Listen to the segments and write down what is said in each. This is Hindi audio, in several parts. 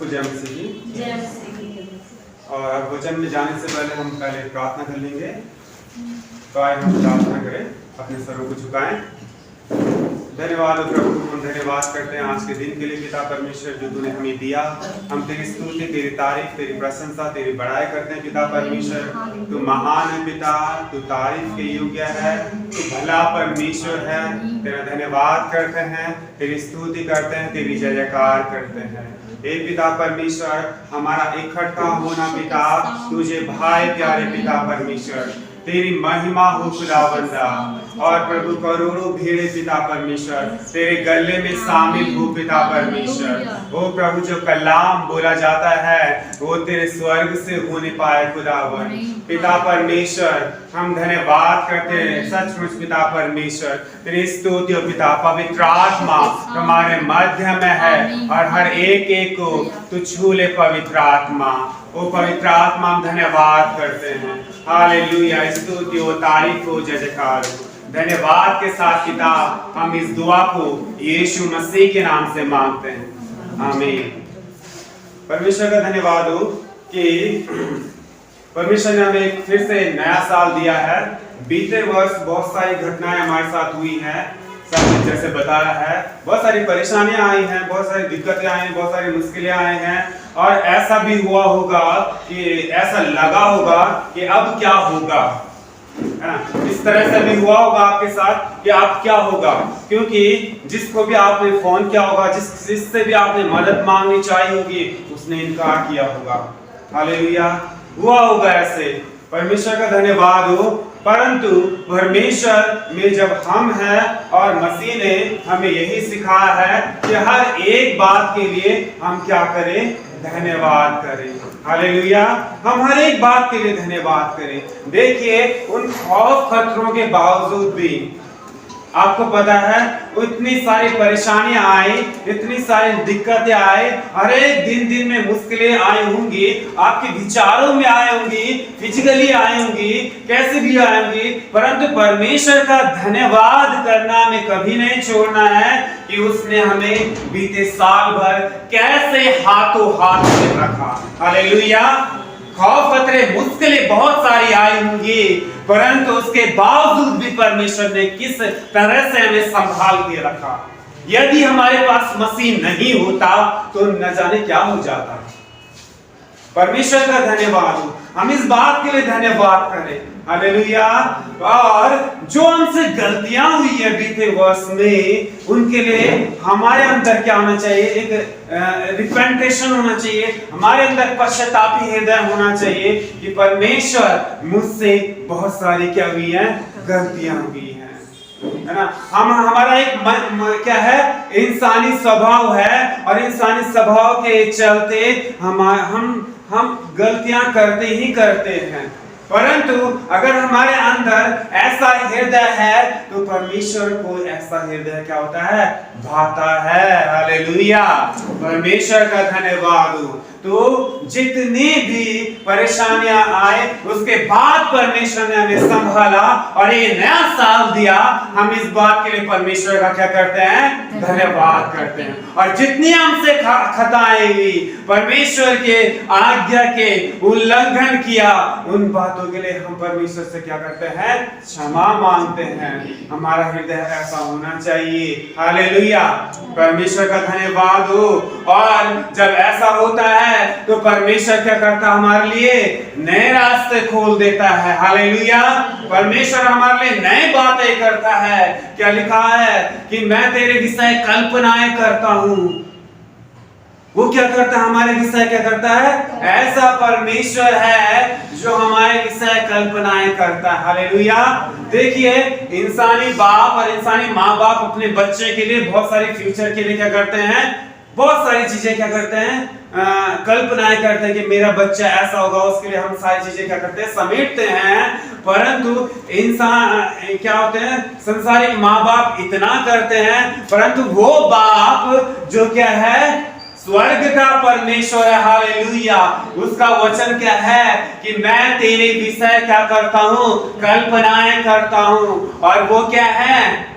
सबको जय मसीह की। जय मसीह की। और अब वचन में जाने से पहले हम पहले प्रार्थना कर लेंगे। तो आइए हम प्रार्थना करें, अपने सरों को झुकाएं। धन्यवाद प्रभु, हम धन्यवाद करते हैं आज के दिन के लिए पिता परमेश्वर, जो तूने हमें दिया। हम तेरी स्तुति, तेरी तारीफ, तेरी प्रशंसा, तेरी बड़ाई करते हैं पिता परमेश्वर। तू महान है पिता, तू तारीफ के योग्य है, तू भला परमेश्वर है। तेरा धन्यवाद करते हैं, तेरी स्तुति करते हैं, तेरी जय जयकार करते हैं। हे पिता परमेश्वर, हमारा इकट्ठा होना पिता तुझे भाई प्यारे पिता परमेश्वर, तेरी महिमा हो खुदावंदा। और प्रभु करोड़ों भीड़े पिता परमेश्वर तेरे गले में शामिल हो पिता परमेश्वर। वो प्रभु जो कलाम बोला जाता है वो तेरे स्वर्ग से होने पाए खुदावन। पिता परमेश्वर हम धन्यवाद करते हैं सचमुच पिता परमेश्वर, तेरी स्तुति हो पिता। पवित्र आत्मा हमारे मध्य में है और हर एक एक को तू छू ले पवित्र आत्मा। ओ पवित्र आत्मा हम धन्यवाद करते हैं। हालेलुया, स्तुति हो, तारीफ हो, जय जयकार हो। धन्यवाद के साथ पिता हम इस दुआ को यीशु मसीह के नाम से मांगते हैं, आमीन। परमेश्वर का धन्यवाद हो कि परमेश्वर ने हमें फिर से नया साल दिया है। बीते वर्ष बहुत सारी घटनाएं हमारे साथ हुई हैं, सब जैसे बताया है। बहुत सारी परेशानियां आई हैं, बहुत सारी दिक्कतें आई हैं, बहुत सारी मुश्किलें आई हैं। और ऐसा भी हुआ होगा कि ऐसा लगा होगा कि अब क्या होगा, है ना। इस तरह से भी हुआ होगा आपके साथ कि अब क्या होगा, क्योंकि जिसको भी आपने फोन किया होगा, जिससे भी आपने मदद मांगनी चाहिए होगी, उसने इनकार किया होगा। हालेलुया, हुआ होगा ऐसे। परमेश्वर का धन्यवाद हो। परंतु परमेश्वर में जब हम हैं और मसीह ने हमें यही सिखाया है कि हर एक बात के लिए हम क्या करें, धन्यवाद करें। हालेलुया, हम हर एक बात के लिए धन्यवाद करें। देखिए, उन खौफ खतरों के बावजूद भी आपको पता है इतनी सारी परेशानियां आई, इतनी सारी दिक्कतें आए, हर एक दिन में मुश्किलें आई होंगी, आपके विचारों में आई होंगी, फिजिकली आई होंगी, कैसे भी आई होंगी। परंतु परमेश्वर का धन्यवाद करना हमें कभी नहीं छोड़ना है कि उसने हमें बीते साल भर कैसे हाथों हाथ में रखा। हालेलुया, खौफ खतरे मुश्किलें बहुत सारी आई होंगी, परंतु उसके बावजूद भी परमेश्वर ने किस तरह से हमें संभाल के रखा। यदि हमारे पास मसीह नहीं होता तो न जाने क्या हो जाता। परमेश्वर का धन्यवाद हो, हम इस बात के लिए धन्यवाद करें। हालेलुया। और जो हमसे गलतियां हुई है बीते वर्ष में, उनके लिए हमारे अंदर क्या होना चाहिए, एक रिपेंटेशन होना चाहिए, हमारे अंदर पश्चातापी हृदय होना चाहिए कि परमेश्वर मुझसे बहुत सारी क्या हुई है, गलतियां हुई हैं, है ना। हमारा एक क्या है, इंसानी स्वभाव है और इंसानी स्वभाव के चलते हम गलतियां करते ही करते हैं। परंतु अगर हमारे अंदर ऐसा हृदय है तो परमेश्वर को ऐसा हृदय क्या होता है, भाता है। हालेलुया, परमेश्वर का धन्यवाद हो। तो जितनी भी परेशानियां आए उसके बाद परमेश्वर ने हमें संभाला और ये नया साल दिया। हम इस बात के लिए परमेश्वर का क्या करते हैं, धन्यवाद करते हैं। और जितनी हमसे खताएं हुई, परमेश्वर के आज्ञा के उल्लंघन किया, उन बातों के लिए हम परमेश्वर से क्या करते हैं, क्षमा मांगते हैं। हमारा हृदय ऐसा होना चाहिए। हालेलुया, परमेश्वर का धन्यवाद हो। और जब ऐसा होता है तो परमेश्वर क्या करता है, हमारे लिए नए रास्ते खोल देता है। हालेलुया, परमेश्वर हमारे लिए नए बातें करता है। क्या लिखा है कि मैं तेरे विषय कल्पनाएं करता हूं। वो क्या करता है, हमारे विषय क्या करता है, ऐसा परमेश्वर है जो हमारे विषय कल्पनाएं करता है। हालेलुया। देखिए, इंसानी बाप और इंसानी माँ बाप अपने बच्चे के लिए बहुत सारी फ्यूचर के लिए क्या करते हैं, बहुत सारी चीजें क्या करते हैं, कल्पनाएं करते हैं कि मेरा बच्चा ऐसा होगा, उसके लिए हम सारी चीजें क्या करते हैं, समेटते हैं। परंतु इंसान क्या होते हैं, संसारिक माँ बाप इतना करते हैं, परंतु वो बाप जो क्या है, स्वर्ग का परमेश्वर है। हालेलुया, उसका वचन क्या है कि मैं तेरे विषय क्या करता हूं, कल्पनाएं करता हूं। और वो क्या है,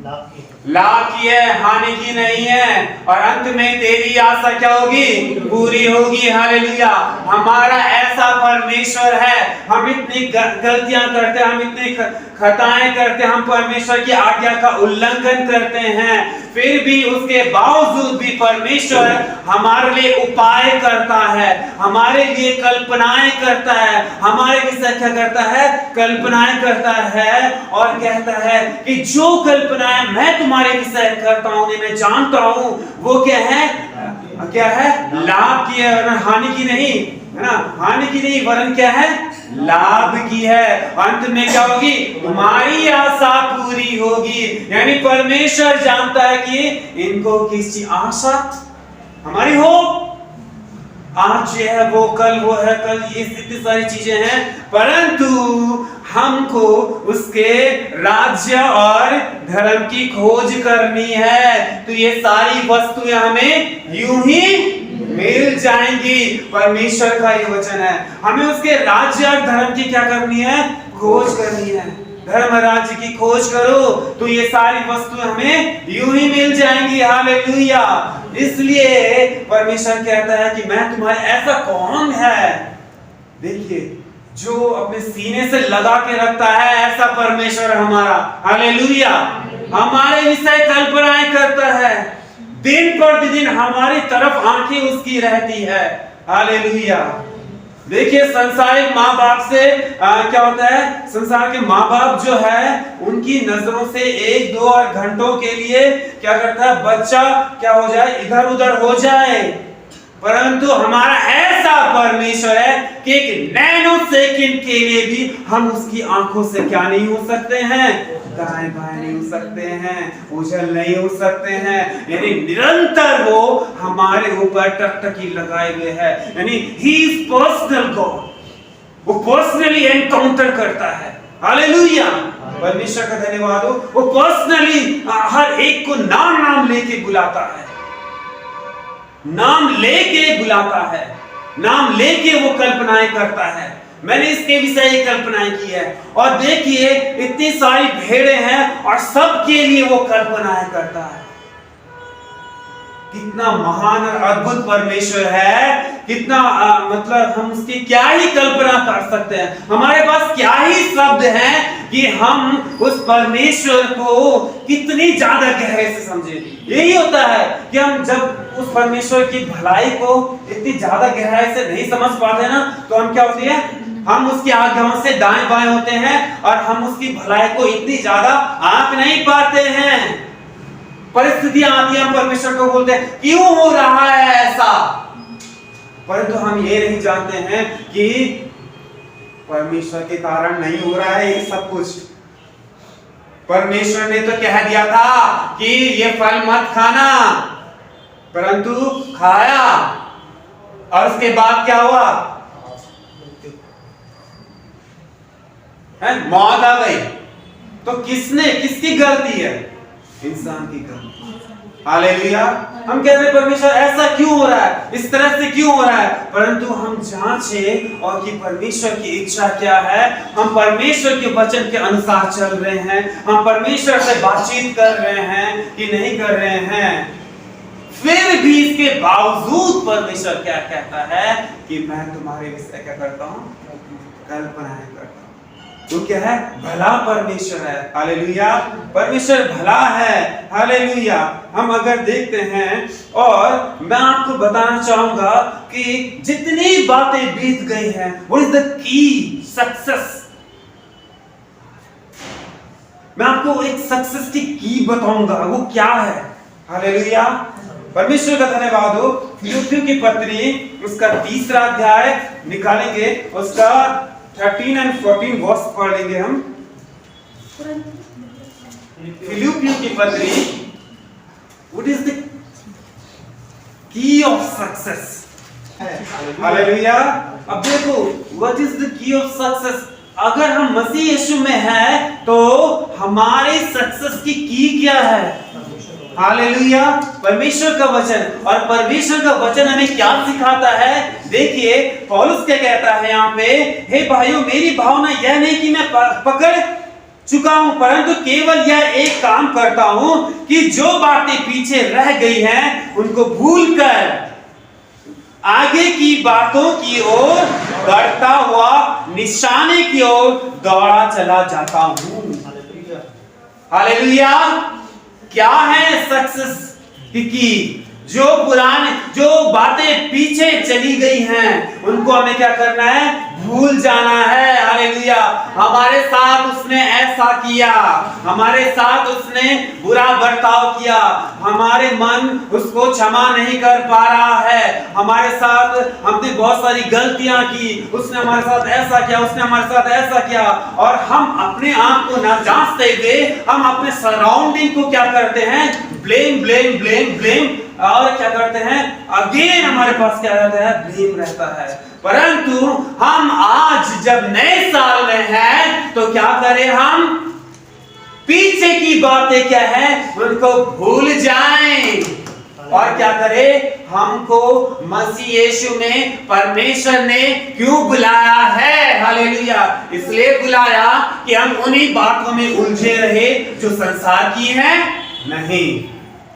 लाभ की है, हानि की नहीं है। और अंत में तेरी आशा क्या होगी? पूरी होगी। हालेलुया। हमारा ऐसा परमेश्वर है, हम इतनी गलतियां करते हैं, हम इतनी खताएं करते हैं, हम परमेश्वर की आज्ञा का उल्लंघन करते हैं, फिर भी उसके बावजूद भी परमेश्वर हमारे लिए उपाय करता है, हमारे लिए कल्पनाएं करता है, हमारे विषय क्या करता है? कल्पनाएं करता है और कहता है कि जो कल्पनाएं मैं तुम्हारे विषय करता हूं, उन्हें मैं जानता हूं, वो क्या है? क्या है? लाभ की है, वरन हानि की नहीं, है ना? हानि की नहीं, वरन क्या है? लाभ की है। अंत में क्या होगी? तुम्हारी आशा पूरी होगी। यानी परमेश्वर जानता है कि इनको किसी आशा हमारी हो, आज ये है, वो कल वो है, कल ये इतनी सारी चीजें हैं, परंतु हमको उसके राज्य और धर्म की खोज करनी है, तो ये सारी वस्तुएं हमें यूं ही मिल जाएंगी। परमेश्वर का ये वचन है, हमें उसके राज्य और धर्म की क्या करनी है? खोज करनी है। धर्म राज्य की खोज करो तो ये सारी वस्तुएं हमें यूं ही मिल जाएंगी। हालेलुया। इसलिए परमेश्वर कहता है कि मैं तुम्हारे, ऐसा कौन है देखिए जो अपने सीने से लगा के रखता है? ऐसा परमेश्वर हमारा। हालेलुया। हमारे विषय कल्पनाएं करता है, दिन प्रतिदिन हमारी तरफ आंखें उसकी रहती है। हालेलुया। देखिए संसारिक माँ बाप से क्या होता है? संसार के माँ बाप जो है उनकी नजरों से 1-2 घंटों के लिए क्या करता है? बच्चा क्या हो जाए? इधर उधर हो जाए। परंतु हमारा ऐसा परमेश्वर है कि एक नैनो सेकंड के लिए भी हम उसकी आंखों से क्या नहीं हो सकते हैं? दाएं बाएं नहीं हो सकते हैं, उछल नहीं हो सकते हैं। यानी निरंतर वो हमारे ऊपर टकटकी लगाए हुए है। यानी ही इज पर्सनल गॉड, वो पर्सनली एनकाउंटर करता है। हालेलुया। परमेश्वर का धन्यवाद हो, वो पर्सनली हर एक को नाम नाम लेके बुलाता है, नाम लेके बुलाता है, नाम लेके वो कल्पनाएं करता है। मैंने इसके विषय ये कल्पनाएं की है, और देखिए इतनी सारी भेड़ें हैं और सबके लिए वो कल्पनाएं करता है। कितना महान और अद्भुत परमेश्वर है, कितना मतलब हम उसकी क्या ही कल्पना कर सकते हैं। हमारे पास क्या ही शब्द हैं कि हम उस परमेश्वर को कितनी ज्यादा गहरे से समझें। यही होता है कि हम जब उस परमेश्वर की भलाई को इतनी ज्यादा गहराई से नहीं समझ पाते ना, तो हम क्या होती है? हम उसकी आज्ञाओं से दाएं बाएं होते हैं और हम उसकी भलाई को इतनी ज्यादा आंक नहीं पाते हैं। परिस्थितियां आती हैं, हम परमेश्वर को बोलते हैं क्यों हो रहा है ऐसा, परंतु हम ये नहीं जानते हैं कि परमेश्वर के कारण नहीं हो रहा है ये सब कुछ। परमेश्वर ने तो कह दिया था कि ये फल मत खाना, परंतु खाया, और उसके बाद क्या हुआ? है मौत आ गई। तो किसकी गलती है? इंसान की गलती। हालेलुया। हम कहते हैं परमेश्वर ऐसा क्यों हो रहा है, इस तरह से क्यों हो रहा है, परंतु हम जांचें और कि परमेश्वर की इच्छा क्या है। हम परमेश्वर के वचन के अनुसार चल रहे हैं, हम परमेश्वर से बातचीत कर रहे हैं कि नहीं कर रहे हैं। फिर भी इसके बावजूद परमेश्वर क्या कहता है कि मैं तुम्हारे विषय क्या करता हूं? कल्पनाएं करता हूं। तो क्या है? भला परमेश्वर है। हालेलुया। परमेश्वर भला है। हालेलुया। हम अगर देखते हैं, और मैं आपको बताना चाहूंगा कि जितनी बातें बीत गई हैं, what is the key success? मैं आपको एक सक्सेस की बताऊंगा, वो क्या है? हालेलुया। परमेश्वर का धन्यवाद हो। फिलिप्पियों की पत्री उसका 3रा अध्याय निकालेंगे, उसका 13 और 14 वर्ष पढ़ लेंगे हम। फिलिप्पियों की पत्री, what is the key of success? Hallelujah. अब देखो, what is the key of success? अगर हम मसीह यीशु में हैं तो हमारे सक्सेस की क्या है? हालेलुया। परमेश्वर का वचन, और परमेश्वर का वचन हमें क्या सिखाता है? देखिए पौलुस क्या कहता है यहाँ पे, हे भाइयों, मेरी भावना यह नहीं कि मैं पकड़ चुका हूं, परंतु केवल यह एक काम करता हूं कि जो बातें पीछे रह गई हैं उनको भूलकर आगे की बातों की ओर बढ़ता हुआ निशाने की ओर दौड़ा चला जाता हूं। हालेलुया। क्या है सक्सेस की? जो बातें पीछे चली गई हैं उनको हमें क्या करना है? भूल जाना है। हालेलुया। हमारे साथ उसने ऐसा किया, हमारे साथ उसने बुरा बर्ताव किया, हमारे मन उसको क्षमा नहीं कर पा रहा है, हमारे साथ हमने बहुत सारी गलतियां की, उसने हमारे साथ ऐसा किया, उसने हमारे साथ ऐसा किया, और हम अपने आप को ना जांचते हुए हम अपने सराउंडिंग को क्या करते हैं? ब्लेम ब्लेम ब्लेम ब्लेम, और क्या करते हैं? अगेन हमारे पास क्या रहता है? ब्लेम रहता है। परंतु हम आज जब नए साल में हैं तो क्या करें? हम पीछे की बातें क्या है उनको भूल जाएं, और क्या करें? हमको मसीह यीशु में परमेश्वर ने क्यों बुलाया है? हालेलुया। इसलिए बुलाया कि हम उन्हीं बातों में उलझे रहे जो संसार की हैं नहीं।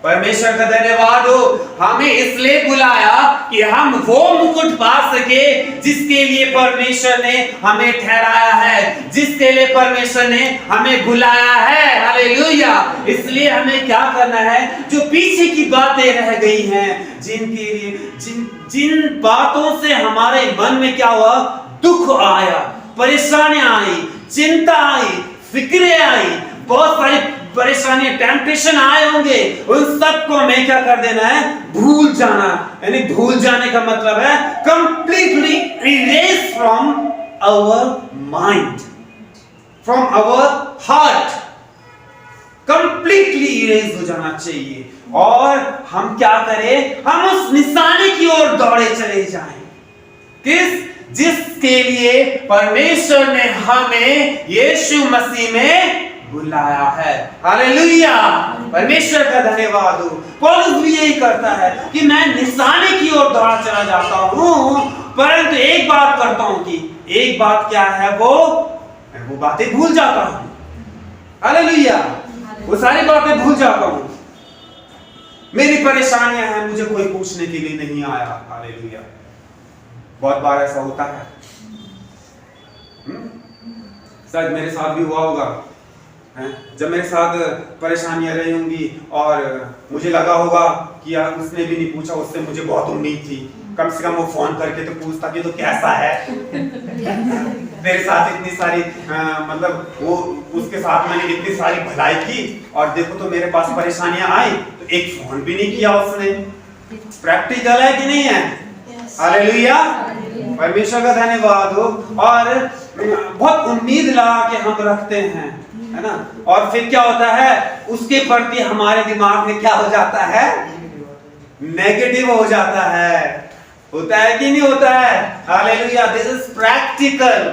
परमेश्वर का धन्यवाद हो। हमें इसलिए बुलाया कि हम वो मुकुट पा सके जिसके लिए परमेश्वर ने हमें ठहराया है, जिसके लिए परमेश्वर ने हमें बुलाया है। हालेलुया। इसलिए हमें क्या करना है? जो पीछे की बातें रह गई हैं, जिनके लिए जिन बातों से हमारे मन में क्या हुआ? दुख आया, परेशानियां आई, चिंता आई, फिक्रें आई, बहुत सारी परेशानी, टेम्पटेशन आए होंगे, उन सबको हमें क्या कर देना है? भूल जाना। यानी भूल जाने का मतलब है completely erase from our mind, from our heart, completely erase हो जाना चाहिए। और हम क्या करें? हम उस निशाने की ओर दौड़े चले जाएं, जिसके लिए परमेश्वर ने हमें यीशु मसीह में बुलाया है। हालेलुया। परमेश्वर का धन्यवाद हो। पौलुस भी यही करता है कि मैं निशाने की ओर दौड़ा चला जाता हूं, परंतु एक बात करता हूं कि एक बात क्या है? वो बातें भूल जाता हूं। हालेलुया। वो सारी बातें भूल जाता हूं। मेरी परेशानियां हैं, मुझे कोई पूछने के लिए नहीं आया। हालेलुया। बहुत बार ऐसा होता है, शायद मेरे साथ भी हुआ होगा। जब मेरे साथ परेशानियां रही होंगी और मुझे लगा होगा कि यार उसने भी नहीं पूछा, उससे मुझे बहुत उम्मीद थी, कम से कम वो फोन करके तो पूछता कि तो कैसा है। मेरे साथ इतनी सारी मतलब वो उसके साथ मैंने इतनी सारी भलाई की, और देखो तो मेरे पास परेशानियां आई तो एक फोन भी नहीं किया उसने। प्रैक्टिकल है कि नहीं है? हालेलुया। परमेश्वर का धन्यवाद हो। और बहुत उम्मीद लगा के हम रखते हैं, है ना, और फिर क्या होता है? उसके प्रति हमारे दिमाग में क्या हो जाता है? नेगेटिव हो जाता है। होता है कि नहीं होता है? हालेलुया। This is practical.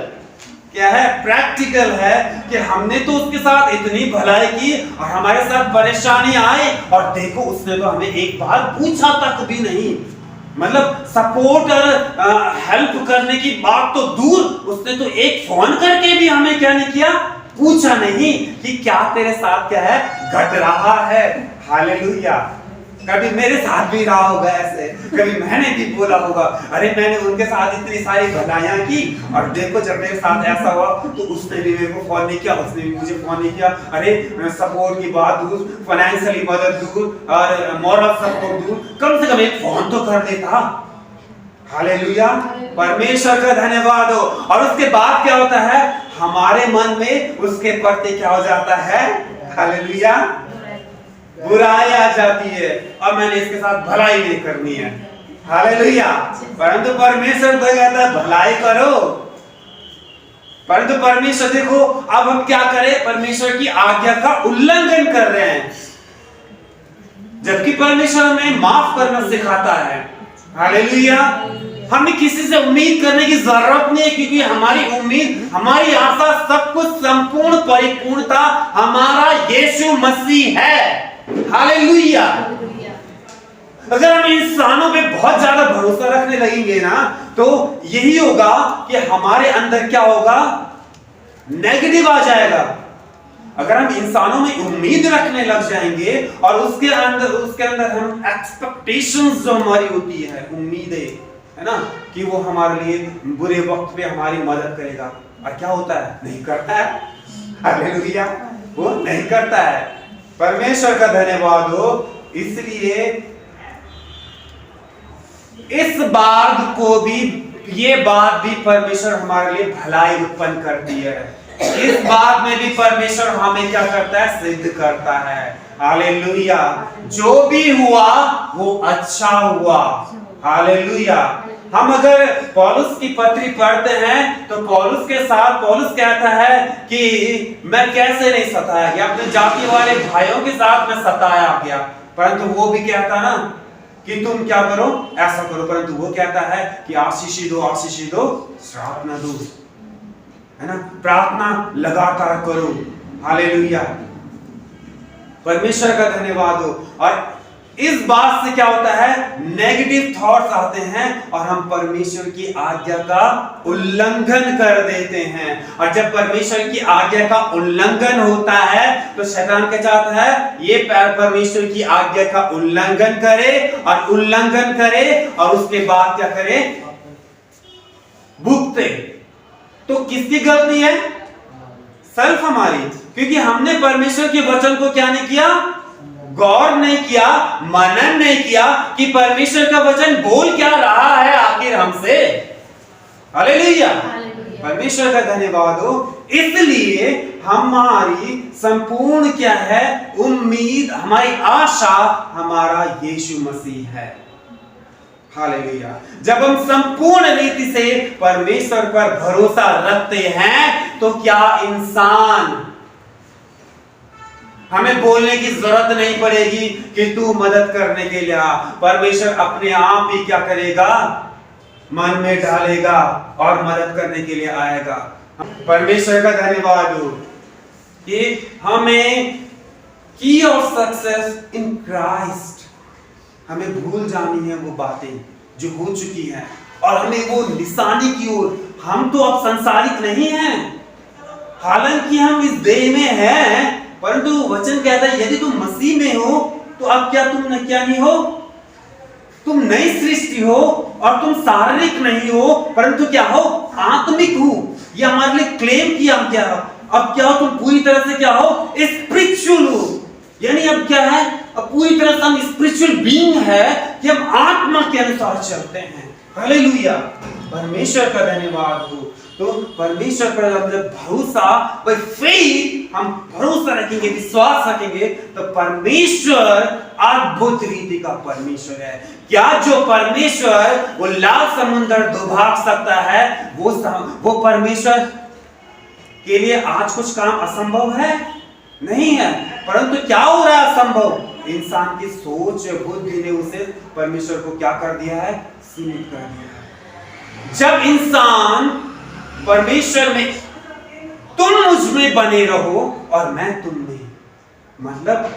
क्या है? प्रैक्टिकल है कि हमने तो उसके साथ इतनी भलाई की और हमारे साथ परेशानी आई, और देखो उसने तो हमें एक बार पूछा तक भी नहीं। मतलब सपोर्ट और हेल्प करने की बात तो दूर, उसने तो एक फोन करके भी हमें क्या नहीं किया? पूछा नहीं कि क्या तेरे साथ क्या है घट रहा है। हालेलुया। कभी मेरे साथ भी रहा होगा ऐसे, कभी मैंने भी बोला होगा, अरे मैंने उनके साथ इतनी सारी भलाइयां की और देखो जब मेरे साथ ऐसा हुआ तो उसने भी मेरे को फोन नहीं किया, उसने भी मुझे फोन नहीं किया। अरे सपोर्ट की बात दूर, फाइनेंशियली मदद दूर और मॉरल सपोर्ट दूर, कम से कम एक फोन तो कर देता। हालेलुया। परमेश्वर का धन्यवाद हो। और उसके बाद क्या होता है? हमारे मन में उसके प्रति क्या हो जाता है? हालेलुया। बुराई आ जाती है, और मैंने इसके साथ भलाई नहीं करनी है। हालेलुया। परंतु परमेश्वर तो कहता है भलाई करो। परंतु परमेश्वर देखो अब हम क्या करें? परमेश्वर की आज्ञा का उल्लंघन कर रहे हैं, जबकि परमेश्वर हमें माफ करना सिखाता है। हालेलुया। हमें किसी से उम्मीद करने की जरूरत नहीं है, क्योंकि हमारी उम्मीद, हमारी आशा, सब कुछ संपूर्ण परिपूर्णता हमारा यीशु मसीह है। हालेलुया। अगर हम इंसानों पे बहुत ज्यादा भरोसा रखने लगेंगे ना, तो यही होगा कि हमारे अंदर क्या होगा? नेगेटिव आ जाएगा। अगर हम इंसानों में उम्मीद रखने लग जाएंगे और उसके अंदर हम एक्सपेक्टेशंस जो हमारी होती है, उम्मीदें, है ना, कि वो हमारे लिए बुरे वक्त पे हमारी मदद करेगा, और क्या होता है? नहीं करता है। हालेलुया, वो नहीं करता है। परमेश्वर का धन्यवाद हो। इसलिए इस बात को भी, ये बात भी परमेश्वर हमारे लिए भलाई उत्पन्न करती है। इस बात में भी परमेश्वर हमें क्या करता है? सिद्ध करता है। हालेलुया, जो भी हुआ वो अच्छा हुआ। हालेलुया। हम अगर पौलुस की पत्री पढ़ते हैं तो पौलुस कहता है कि मैं कैसे नहीं सताया गया, अपने जाति वाले भाइयों के साथ मैं सताया गया, परंतु वो भी कहता ना कि तुम क्या करो, ऐसा करो, परंतु वो कहता है कि आशीष दो, श्राप न दो, है ना, प्रार्थना लगातार करो। हालेलुया, परमेश्वर का धन्यवाद हो। और इस बात से क्या होता है? नेगेटिव थॉट्स आते हैं और हम परमेश्वर की आज्ञा का उल्लंघन कर देते हैं। और जब परमेश्वर की आज्ञा का उल्लंघन होता है तो शैतान क्या चाहता है? ये परमेश्वर की आज्ञा का उल्लंघन करे और उसके बाद क्या करे? भुगते। तो किसकी गलती है? सेल्फ हमारी, क्योंकि हमने परमेश्वर के वचन को क्या नहीं किया? गौर नहीं किया, मनन नहीं किया कि परमेश्वर का वचन बोल क्या रहा है आखिर हमसे। हालेलुया, परमेश्वर का धन्यवाद हो। इसलिए हमारी संपूर्ण क्या है? उम्मीद, हमारी आशा हमारा यीशु मसीह है। हालेलुया। जब हम संपूर्ण रीति से परमेश्वर पर भरोसा रखते हैं तो क्या इंसान, हमें बोलने की जरूरत नहीं पड़ेगी कि तू मदद करने के लिए आ। परमेश्वर अपने आप ही क्या करेगा? मन में डालेगा और मदद करने के लिए आएगा। परमेश्वर का धन्यवाद हो कि हमें की ऑफ सक्सेस इन क्राइस्ट, हमें भूल जानी है वो बातें जो हो चुकी हैं और हमें वो निशानी की ओर। हम तो अब संसारिक नहीं हैं, हालांकि हम इस देह में हैं, परंतु वचन कहता है यदि तुम मसीह में हो तो अब क्या तुम क्या नहीं हो? तुम नई सृष्टि हो और तुम शारीरिक नहीं हो परंतु क्या हो? आत्मिक हो। ये हमारे लिए क्लेम किया हम क्या हो? अब क्या हो? तुम पूरी तरह से क्या हो? स्पिरिचुअल हो। यानी अब क्या है? अब पूरी तरह से हम स्पिरिचुअल बीइंग है कि हम आत्मा के अनुसार चलते हैं। हालेलुया, परमेश्वर का धन्यवाद हो। तो परमेश्वर पर जब भरोसा, बाय फेथ हम भरोसा रखेंगे, विश्वास रखेंगे, तो परमेश्वर अद्भुत रीति का परमेश्वर है। क्या जो परमेश्वर वो लाल समुद्र डुबा सकता है, वो परमेश्वर के लिए आज कुछ काम असंभव है? नहीं है। परंतु क्या हो रहा है असंभव? इंसान की सोच बुद्धि ने उसे परमेश्वर को क्या कर दिया है? सीमित कर दिया है। जब इंसान परमेश्वर में, तुम मुझ में बने रहो और मैं तुम में, मतलब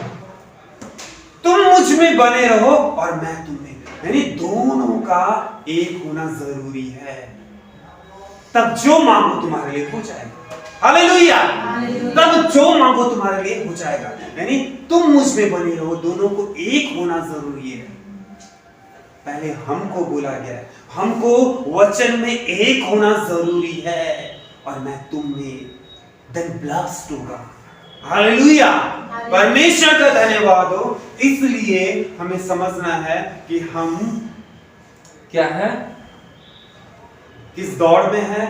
तुम मुझ में बने रहो और मैं तुम में, यानी दोनों का एक होना जरूरी है। तब जो मांगो तुम्हारे लिए हो जाएगा। हालेलुया, तब जो मांगो तुम्हारे लिए हो जाएगा। यानी तुम मुझ में बने रहो, दोनों को एक होना जरूरी है। पहले हमको बोला गया है, हमको वचन में एक होना जरूरी है और मैं तुम में, देन ब्लेस्ड होगा। हालेलुया, परमेश्वर का धन्यवाद हो। इसलिए हमें समझना है कि हम क्या है, किस दौड़ में है,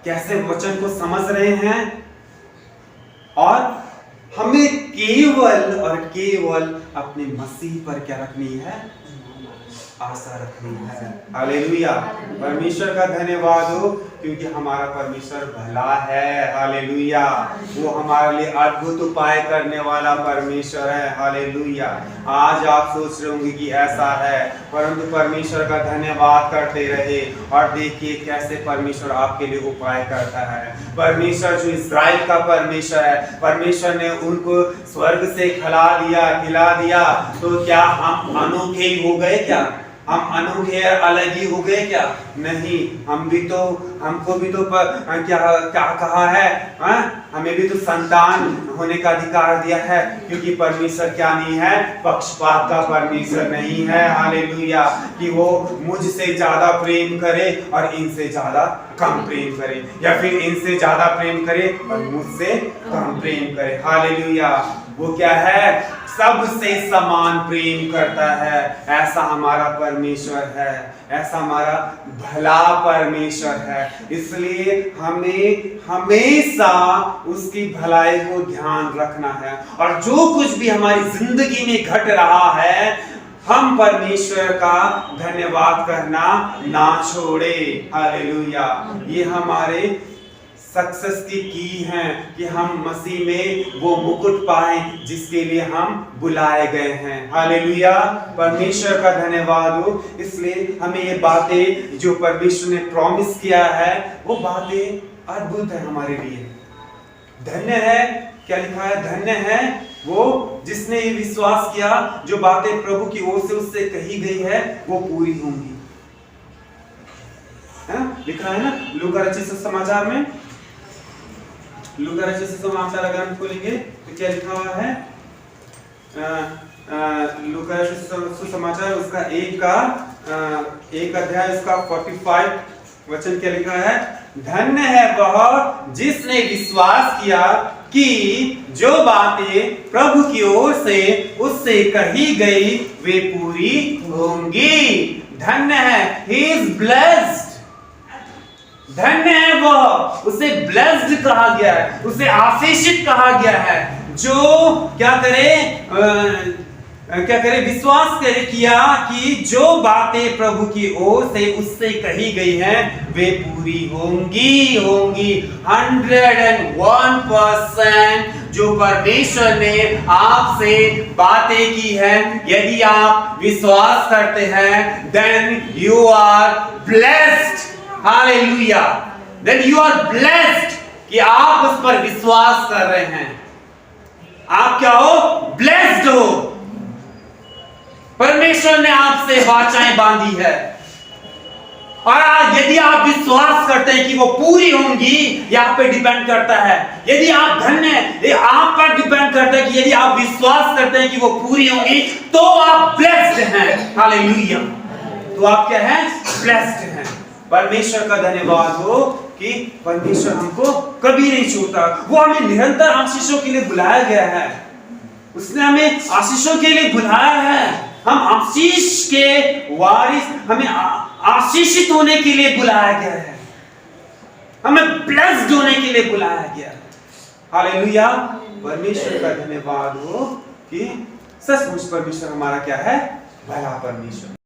कैसे वचन को समझ रहे हैं, और हमें केवल और केवल अपने मसीह पर क्या रखनी है? आशा रखनी है। हालेलुया, परमेश्वर का धन्यवाद हो, क्योंकि हमारा परमेश्वर भला है। हालेलुया, वो हमारे लिए अद्भुत उपाय करने वाला परमेश्वर है। हालेलुया, आज आप सोच रहे होंगे कि ऐसा है, परंतु परमेश्वर का धन्यवाद करते रहे और देखिए कैसे परमेश्वर आपके लिए उपाय करता है। परमेश्वर जो इस्राएल का परमेश्वर है, परमेश्वर ने उनको स्वर्ग से खिला दिया, तो क्या हम अनोखे हो गए क्या? हम अनोखे अलग ही हो गए क्या? नहीं, हमको भी तो क्या कहा है? हमें भी तो संतान होने का अधिकार दिया है, क्योंकि परमेश्वर क्या नहीं है? पक्षपात का परमेश्वर नहीं है। हालेलुया। कि वो मुझसे ज्यादा प्रेम करे और इनसे ज्यादा कम प्रेम करे, या फिर इनसे ज्यादा प्रेम करे और मुझसे कम प्रेम करे। हालेलुया। वो क्या है? सबसे समान प्रेम करता है। ऐसा हमारा परमेश्वर है, ऐसा हमारा भला परमेश्वर है। इसलिए हमें हमेशा उसकी भलाई को ध्यान रखना है, और जो कुछ भी हमारी जिंदगी में घट रहा है, हम परमेश्वर का धन्यवाद करना ना छोड़े। हालेलुया। ये हमारे सक्सेस की है कि हम मसीह में वो मुकुट पाए जिसके लिए हम बुलाए गए हैं। हालेलुया। परमेश्वर का धन्यवाद हो। इसलिए हमें ये बातें जो परमेश्वर ने प्रॉमिस किया है, वो बातें अद्भुत है हमारे लिए। धन्य है, क्या लिखा है? धन्य है वो जिसने ये विश्वास किया, जो बातें प्रभु की ओर से उससे कही गई है वो पूरी होंगी। लिखा है ना लूका रचित सुसमाचार में? लूका रचित सुसमाचार अगर हम खोलेंगे तो क्या लिखा हुआ है? लूका रचित सुसमाचार उसका एक अध्याय उसका 45 वचन क्या लिखा है? धन्य है वह जिसने विश्वास किया कि जो बातें प्रभु की ओर से उससे कही गई वे पूरी होंगी। धन्य है, he is blessed। धन्य है वह, उसे ब्लेस्ड कहा गया है, उसे आशीषित कहा गया है, जो क्या करे? विश्वास करे किया कि जो बातें प्रभु की ओर से उससे कही गई हैं वे पूरी होंगी। 101% जो परमेश्वर ने आपसे बातें की है, यदि आप विश्वास करते हैं, then you are blessed। Hallelujah. Then you are blessed कि आप उस पर विश्वास कर रहे हैं। आप क्या हो? ब्लेस्ड हो। परमेश्वर ने आपसे वाचाएं बांधी है, और यदि आप विश्वास करते हैं कि वो पूरी होंगी, ये आप पे डिपेंड करता है। यदि आप धन्य, ये आप पर डिपेंड करता है कि यदि आप विश्वास करते हैं कि वो पूरी होंगी, तो आप ब्लेस्ड हैं। हालेलुया। तो आप क्या हैं? ब्लेस्ड हैं। परमेश्वर का धन्यवाद हो कि परमेश्वर हमको कभी नहीं छोड़ता। वो हमें निरंतर आशीषों के लिए बुलाया गया है। उसने हमें आशीषों के लिए बुलाया है। हम आशीष के वारिस, हमें आशीषित होने के लिए बुलाया गया है, हमें ब्लेस्ड होने के लिए बुलाया गया है। हालेलुया। परमेश्वर का धन्यवाद हो कि सचमुच परमेश्वर हमारा क्या है? भला परमेश्वर।